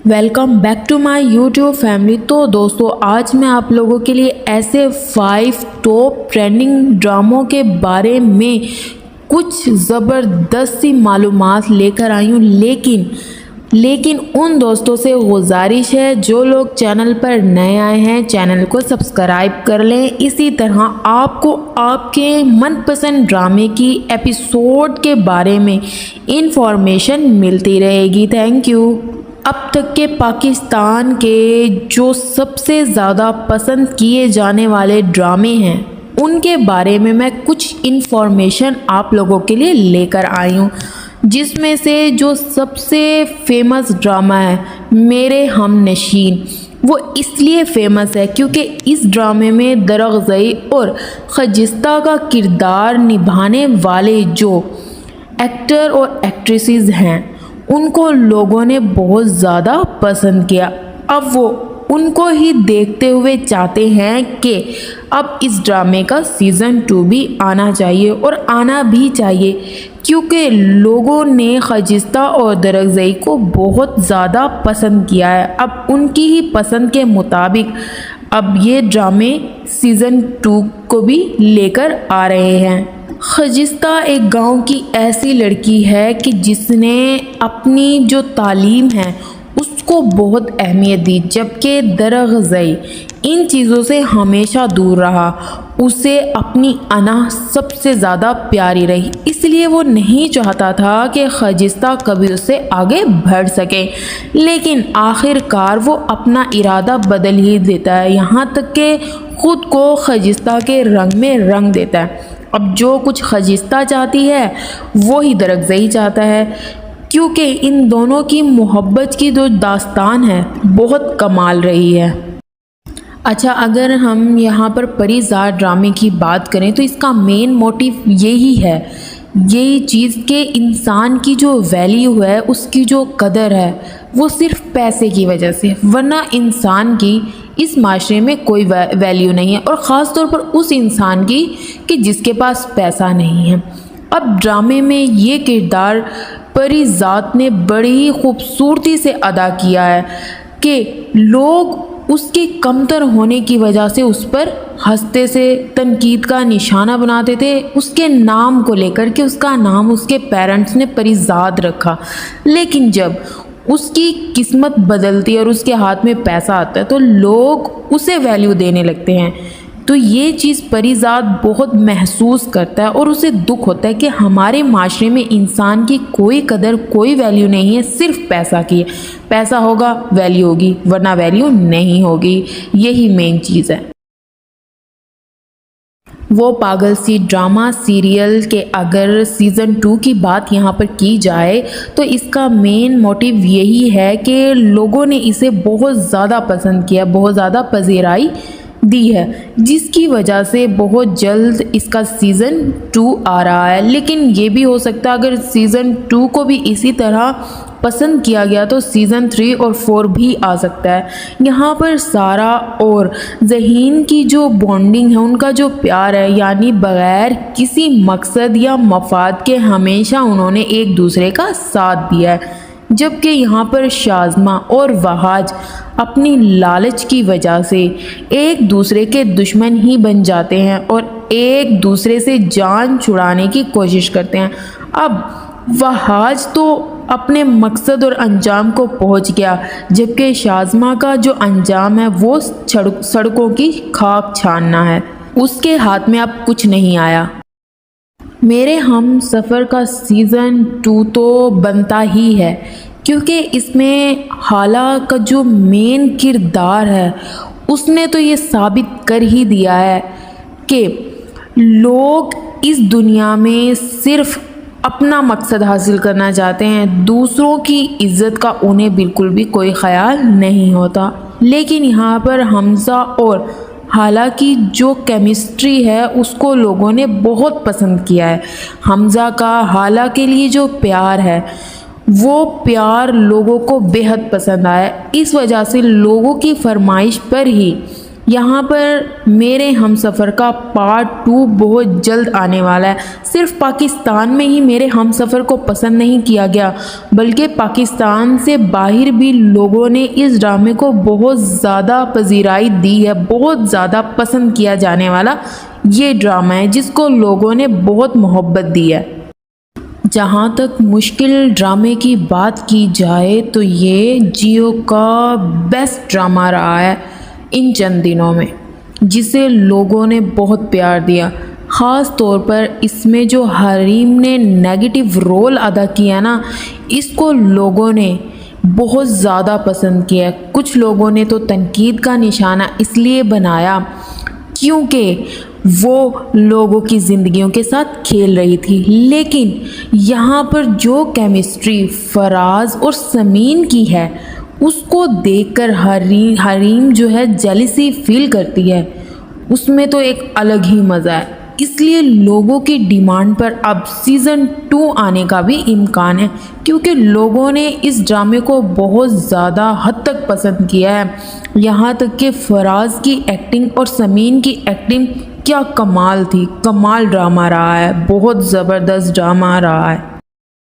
Welcome back to my YouTube family. तो दोस्तों, आज मैं आप लोगों के लिए ऐसे 5 टॉप ट्रेंडिंग ड्रामों के बारे में कुछ ज़बरदस्त सी मालूमात लेकर आई हूँ। लेकिन उन दोस्तों से गुजारिश है जो लोग चैनल पर नए आए हैं, चैनल को सब्सक्राइब कर लें। इसी तरह आपको आपके मनपसंद ड्रामे की एपिसोड के बारे में इंफॉर्मेशन मिलती रहेगी। Thank you. अब तक के पाकिस्तान के जो सबसे ज़्यादा पसंद किए जाने वाले ड्रामे हैं उनके बारे में मैं कुछ इन्फॉर्मेशन आप लोगों के लिए लेकर आई हूँ, जिसमें से जो सबसे फेमस ड्रामा है मेरे हमनशीन, वो इसलिए फेमस है क्योंकि इस ड्रामे में दरगज़ई और खजिस्ता का किरदार निभाने वाले जो एक्टर और एक्ट्रेसेस हैं उनको लोगों ने बहुत ज़्यादा पसंद किया। अब वो उनको ही देखते हुए चाहते हैं कि अब इस ड्रामे का सीज़न 2 भी आना चाहिए और आना भी चाहिए, क्योंकि लोगों ने खजिस्ता और दरगज़ई को बहुत ज़्यादा पसंद किया है। अब उनकी ही पसंद के मुताबिक अब ये ड्रामे सीज़न 2 को भी लेकर आ रहे हैं। खजिस्ता एक गांव की ऐसी लड़की है कि जिसने अपनी जो तालीम है उसको बहुत अहमियत दी, जबकि दरगज़ई इन चीज़ों से हमेशा दूर रहा। उसे अपनी अना सबसे ज़्यादा प्यारी रही, इसलिए वो नहीं चाहता था कि खजिस्ता कभी उससे आगे बढ़ सके। लेकिन आखिरकार वो अपना इरादा बदल ही देता है, यहाँ तक कि ख़ुद को खजिस्ता के रंग में रंग देता है। अब जो कुछ खजिस्ता चाहती है वो ही दरगज़ई चाहता है, क्योंकि इन दोनों की मोहब्बत की जो दास्तान है बहुत कमाल रही है। अच्छा, अगर हम यहाँ पर परिज़ाद ड्रामे की बात करें तो इसका मेन मोटिव यही चीज़ कि इंसान की जो वैल्यू है, उसकी जो कदर है, वो सिर्फ पैसे की वजह से, वरना इंसान की इस माशरे में कोई वैल्यू नहीं है, और ख़ास तौर पर उस इंसान की कि जिसके पास पैसा नहीं है। अब ड्रामे में ये किरदार परिज़ाद ने बड़ी ही खूबसूरती से अदा किया है कि लोग उसके कमतर होने की वजह से उस पर हंसते से तनकीद का निशाना बनाते थे, उसके नाम को लेकर कि उसका नाम उसके पेरेंट्स ने परिज़ाद रखा। लेकिन जब उसकी किस्मत बदलती है और उसके हाथ में पैसा आता है तो लोग उसे वैल्यू देने लगते हैं। तो ये चीज़ परिज़ाद बहुत महसूस करता है और उसे दुख होता है कि हमारे माशरे में इंसान की कोई कदर, कोई वैल्यू नहीं है, सिर्फ पैसा की है। पैसा होगा वैल्यू होगी, वरना वैल्यू नहीं होगी। यही मेन चीज़ है। वो पागल सी ड्रामा सीरियल के अगर सीज़न 2 की बात यहाँ पर की जाए तो इसका मेन मोटिव यही है कि लोगों ने इसे बहुत ज़्यादा पसंद किया, बहुत ज़्यादा पज़ीराई दी है, जिसकी वजह से बहुत जल्द इसका सीज़न 2 आ रहा है। लेकिन ये भी हो सकता है अगर सीज़न 2 को भी इसी तरह पसंद किया गया तो सीज़न 3 और 4 भी आ सकता है। यहाँ पर सारा और ज़हीन की जो बॉन्डिंग है, उनका जो प्यार है, यानी बग़ैर किसी मकसद या मफाद के हमेशा उन्होंने एक दूसरे का साथ दिया है। जबकि यहाँ पर शाज़मा और वहाज अपनी लालच की वजह से एक दूसरे के दुश्मन ही बन जाते हैं और एक दूसरे से जान छुड़ाने की कोशिश करते हैं। अब वहाज तो अपने मकसद और अंजाम को पहुँच गया, जबकि शाज़मा का जो अंजाम है वो सड़कों की खाक छानना है। उसके हाथ में अब कुछ नहीं आया। मेरे हम सफ़र का सीज़न 2 तो बनता ही है, क्योंकि इसमें हाला का जो मेन किरदार है उसने तो ये साबित कर ही दिया है कि लोग इस दुनिया में सिर्फ अपना मकसद हासिल करना चाहते हैं, दूसरों की इज़्ज़त का उन्हें बिल्कुल भी कोई ख़याल नहीं होता। लेकिन यहाँ पर हमज़ा और हाला की जो केमिस्ट्री है उसको लोगों ने बहुत पसंद किया है। हमज़ा का हाला के लिए जो प्यार है वो प्यार लोगों को बेहद पसंद आया। इस वजह से लोगों की फरमाइश पर ही یہاں پر میرے ہم سفر کا پارٹ 2 بہت جلد آنے والا ہے۔ صرف پاکستان میں ہی میرے ہم سفر کو پسند نہیں کیا گیا، بلکہ پاکستان سے باہر بھی لوگوں نے اس ڈرامے کو بہت زیادہ پذیرائی دی ہے۔ بہت زیادہ پسند کیا جانے والا یہ ڈرامہ ہے جس کو لوگوں نے بہت محبت دی ہے۔ جہاں تک مشکل ڈرامے کی بات کی جائے تو یہ جیو کا بیسٹ ڈرامہ رہا ہے ان چند دنوں میں، جسے لوگوں نے بہت پیار دیا۔ خاص طور پر اس میں جو حریم نے نیگیٹو رول ادا کیا نا، اس کو لوگوں نے بہت زیادہ پسند کیا ہے۔ کچھ لوگوں نے تو تنقید کا نشانہ اس لیے بنایا کیونکہ وہ لوگوں کی زندگیوں کے ساتھ کھیل رہی تھی، لیکن یہاں پر جو کیمسٹری فراز اور سمین کی ہے اس کو دیکھ کر حریم جو ہے جیلسی فیل کرتی ہے۔ اس میں تو ایک الگ ہی مزہ ہے، اس لیے لوگوں کی ڈیمانڈ پر اب سیزن 2 آنے کا بھی امکان ہے، کیونکہ لوگوں نے اس ڈرامے کو بہت زیادہ حد تک پسند کیا ہے۔ یہاں تک کہ فراز کی ایکٹنگ اور سمین کی ایکٹنگ کیا کمال تھی، کمال ڈرامہ رہا ہے، بہت زبردست ڈرامہ رہا ہے۔